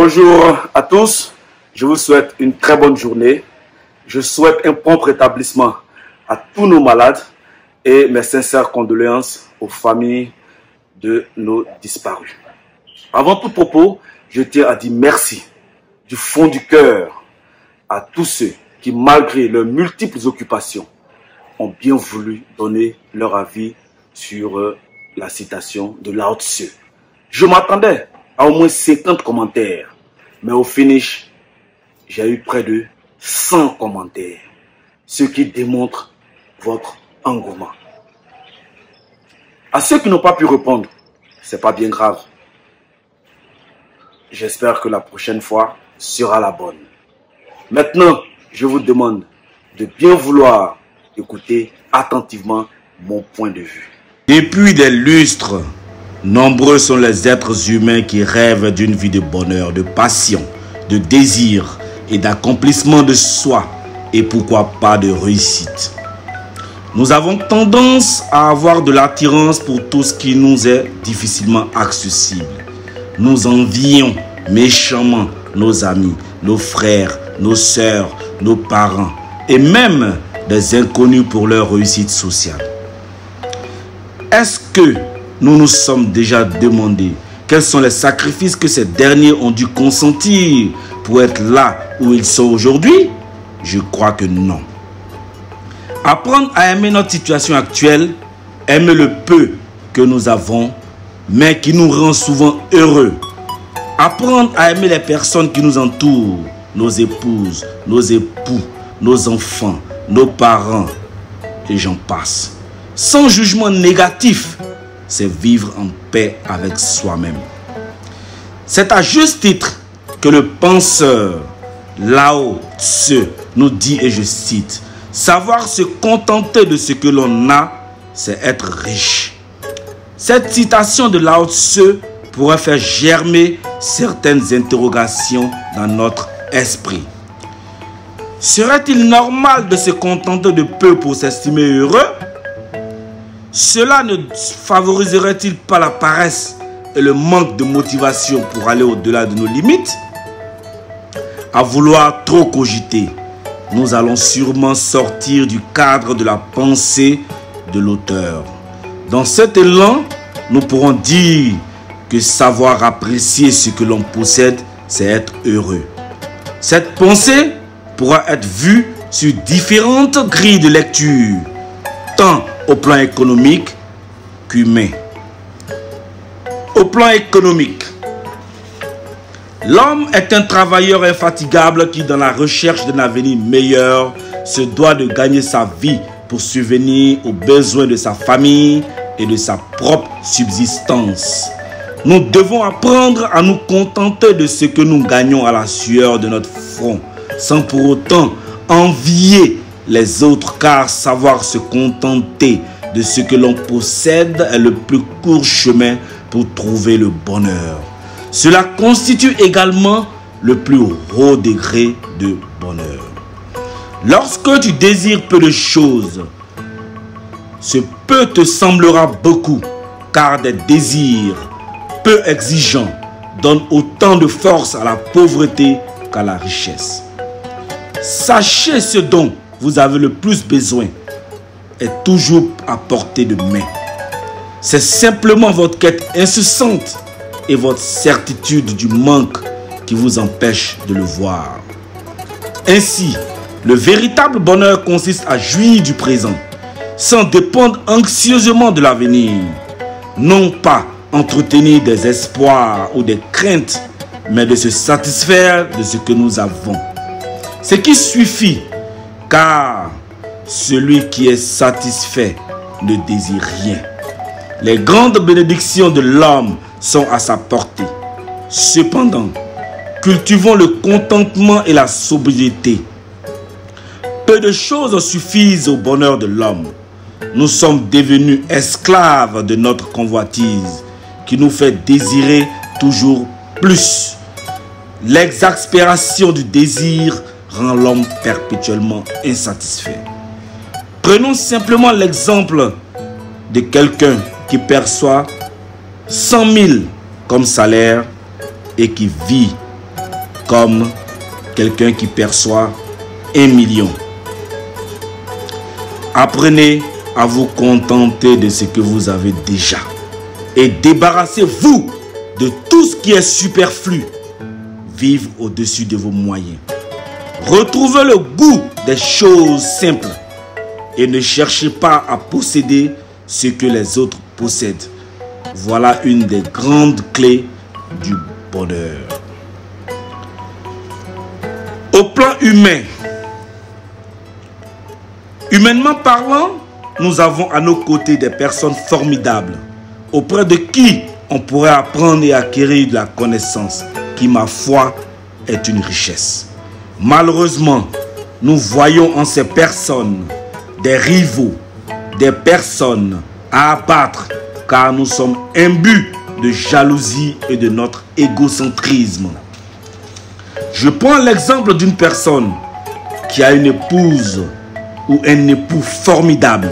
Bonjour à tous, je vous souhaite une très bonne journée. Je souhaite un prompt rétablissement à tous nos malades et mes sincères condoléances aux familles de nos disparus. Avant tout propos, je tiens à dire merci du fond du cœur à tous ceux qui, malgré leurs multiples occupations, ont bien voulu donner leur avis sur la citation de Lao Tzu. Je m'attendais à au moins 50 commentaires, mais au finish, j'ai eu près de 100 commentaires, ce qui démontre votre engouement. À ceux qui n'ont pas pu répondre, c'est pas bien grave. J'espère que la prochaine fois sera la bonne. Maintenant, je vous demande de bien vouloir écouter attentivement mon point de vue. Depuis des lustres, nombreux sont les êtres humains qui rêvent d'une vie de bonheur, de passion, de désir et d'accomplissement de soi et pourquoi pas de réussite. Nous avons tendance à avoir de l'attirance pour tout ce qui nous est difficilement accessible. Nous envions méchamment nos amis, nos frères, nos sœurs, nos parents et même des inconnus pour leur réussite sociale. Est-ce que nous nous sommes déjà demandé quels sont les sacrifices que ces derniers ont dû consentir pour être là où ils sont aujourd'hui? Je crois que non. Apprendre à aimer notre situation actuelle, aimer le peu que nous avons, mais qui nous rend souvent heureux. Apprendre à aimer les personnes qui nous entourent, nos épouses, nos époux, nos enfants, nos parents, et j'en passe. Sans jugement négatif, c'est vivre en paix avec soi-même. C'est à juste titre que le penseur Lao Tzu nous dit, et je cite, « Savoir se contenter de ce que l'on a, c'est être riche. » Cette citation de Lao Tzu pourrait faire germer certaines interrogations dans notre esprit. Serait-il normal de se contenter de peu pour s'estimer heureux? Cela ne favoriserait-il pas la paresse et le manque de motivation pour aller au-delà de nos limites? À vouloir trop cogiter, nous allons sûrement sortir du cadre de la pensée de l'auteur. Dans cet élan, nous pourrons dire que savoir apprécier ce que l'on possède, c'est être heureux. Cette pensée pourra être vue sur différentes grilles de lecture, tant au plan économique qu'humain. Au plan économique, l'homme est un travailleur infatigable qui, dans la recherche d'un avenir meilleur, se doit de gagner sa vie pour subvenir aux besoins de sa famille et de sa propre subsistance. Nous devons apprendre à nous contenter de ce que nous gagnons à la sueur de notre front, sans pour autant envier les autres, car savoir se contenter de ce que l'on possède est le plus court chemin pour trouver le bonheur. Cela constitue également le plus haut degré de bonheur. Lorsque tu désires peu de choses, ce peu te semblera beaucoup, car des désirs peu exigeants donnent autant de force à la pauvreté qu'à la richesse. Sachez ce dont vous avez le plus besoin est toujours à portée de main. C'est simplement votre quête incessante et votre certitude du manque qui vous empêche de le voir. Ainsi, le véritable bonheur consiste à jouir du présent, sans dépendre anxieusement de l'avenir. Non pas entretenir des espoirs ou des craintes, mais de se satisfaire de ce que nous avons. Ce qui suffit, car celui qui est satisfait ne désire rien. Les grandes bénédictions de l'homme sont à sa portée. Cependant, cultivons le contentement et la sobriété. Peu de choses suffisent au bonheur de l'homme. Nous sommes devenus esclaves de notre convoitise qui nous fait désirer toujours plus. L'exaspération du désir rend l'homme perpétuellement insatisfait. Prenons simplement l'exemple de quelqu'un qui perçoit 100 000 comme salaire et qui vit comme quelqu'un qui perçoit 1 million. Apprenez à vous contenter de ce que vous avez déjà et débarrassez-vous de tout ce qui est superflu. Vivez au-dessus de vos moyens. Retrouvez le goût des choses simples et ne cherchez pas à posséder ce que les autres possèdent. Voilà une des grandes clés du bonheur. Au plan humain, humainement parlant, nous avons à nos côtés des personnes formidables, auprès de qui on pourrait apprendre et acquérir de la connaissance, qui, ma foi, est une richesse. Malheureusement, nous voyons en ces personnes des rivaux, des personnes à abattre, car nous sommes imbus de jalousie et de notre égocentrisme. Je prends l'exemple d'une personne qui a une épouse ou un époux formidable.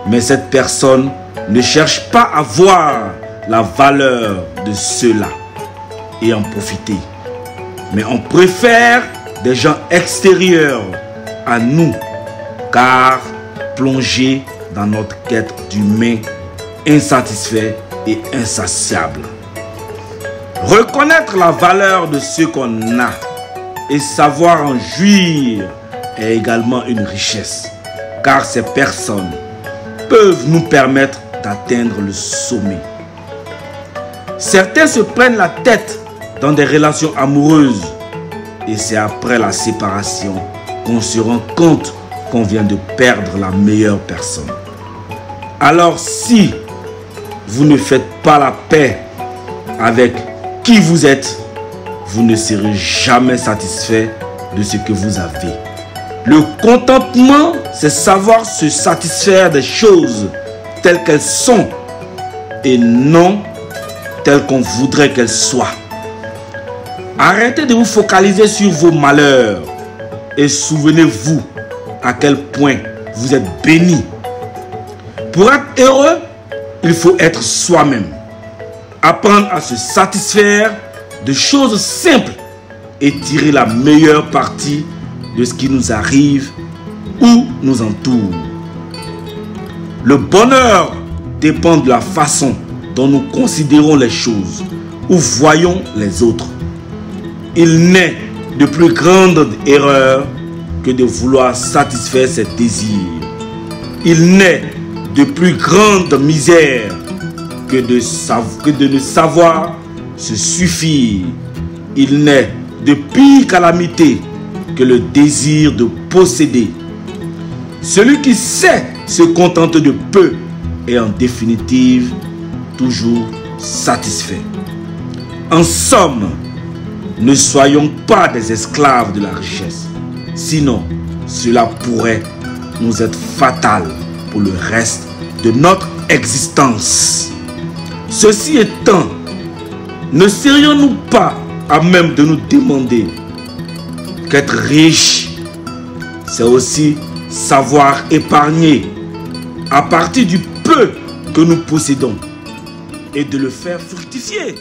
Mais cette personne ne cherche pas à voir la valeur de ceux-là et en profiter. Mais on préfère des gens extérieurs à nous, car plongés dans notre quête d'humain insatisfait et insatiable. Reconnaître la valeur de ce qu'on a et savoir en jouir est également une richesse, car ces personnes peuvent nous permettre d'atteindre le sommet. Certains se prennent la tête dans des relations amoureuses et c'est après la séparation qu'on se rend compte qu'on vient de perdre la meilleure personne. Alors si vous ne faites pas la paix avec qui vous êtes, vous ne serez jamais satisfait de ce que vous avez. Le contentement, c'est savoir se satisfaire des choses telles qu'elles sont et non telles qu'on voudrait qu'elles soient. Arrêtez de vous focaliser sur vos malheurs et souvenez-vous à quel point vous êtes béni. Pour être heureux, il faut être soi-même. Apprendre à se satisfaire de choses simples et tirer la meilleure partie de ce qui nous arrive ou nous entoure. Le bonheur dépend de la façon dont nous considérons les choses ou voyons les autres. Il n'est de plus grande erreur que de vouloir satisfaire ses désirs. Il n'est de plus grande misère que de ne savoir se suffire. Il n'est de pire calamité que le désir de posséder. Celui qui sait se contenter de peu est en définitive toujours satisfait. En somme, ne soyons pas des esclaves de la richesse. Sinon, cela pourrait nous être fatal pour le reste de notre existence. Ceci étant, ne serions-nous pas à même de nous demander qu'être riche, c'est aussi savoir épargner à partir du peu que nous possédons et de le faire fructifier.